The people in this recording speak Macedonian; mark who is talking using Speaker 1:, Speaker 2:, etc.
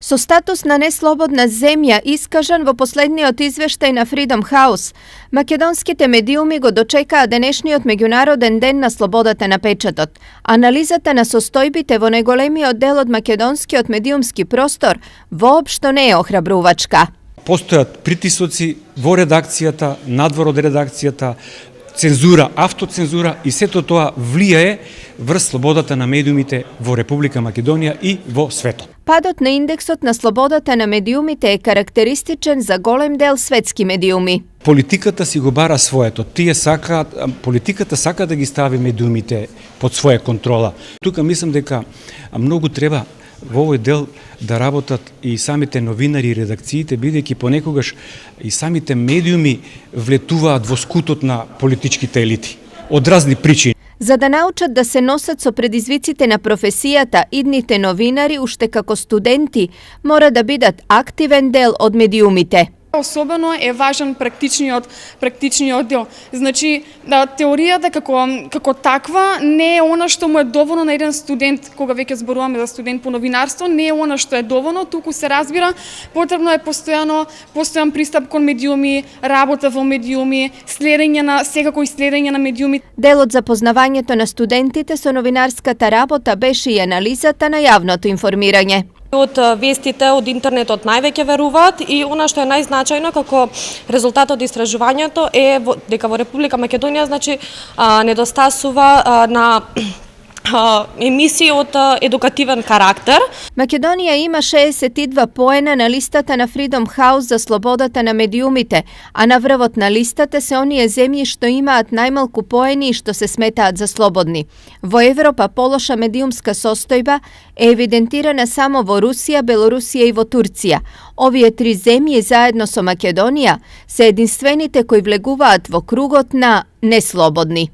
Speaker 1: So statusna neslobodna zemlja iskažan во последниот извештај на Freedom House, македонските медиуми го дочекаа денешниот меѓународен ден на слободата на печатот. Анализата на состојбите во најголемиот дел од македонскиот медиумски простор воопшто не е охрабрувачка.
Speaker 2: Постојат притисоци во редакцијата, надвор од редакцијата, цензура, автоцензура и сето тоа влијае врз слободата на медиумите во Република Македонија и во светот.
Speaker 1: Падот на индексот на слободата на медиумите е карактеристичен за голем дел светски медиуми.
Speaker 2: Политиката си го бара своето. Политиката сака да ги стави медиумите под своја контрола. Тука мислам дека многу треба во овој дел да работат и самите новинари и редакциите, бидејќи понекогаш и самите медиуми влетуваат во скутот на политичките елити од разни причини.
Speaker 1: За да научат да се носат со предизвиците на професијата, идните новинари, уште како студенти, мора да бидат активен дел од медиумите.
Speaker 3: Особено е важен практичниот дел. Значи, теоријата како таква не е она што му е доволно на еден студент, кога веќе зборуваме за студент по новинарство, не е она што е доволно, туку се разбира, потребно е постојан пристап кон медиуми, работа во медиуми, секако и следење на медиуми.
Speaker 1: Дел од запознавањето на студентите со новинарската работа беше и анализата на јавното информирање.
Speaker 4: Од вестите од интернетот највеќе веруваат и она што е најзначајно како резултат од истражувањето е дека во Република Македонија недостасува на емисии од едукативен карактер.
Speaker 1: Македонија има 62 поена на листата на Freedom House за слободата на медиумите, а на врвот на листата се оние земји што имаат најмалку поени и што се сметаат за слободни. Во Европа полоша медиумска состојба е евидентирана само во Русија, Белорусија и во Турција. Овие три земји заедно со Македонија се единствените кои влегуваат во кругот на неслободни.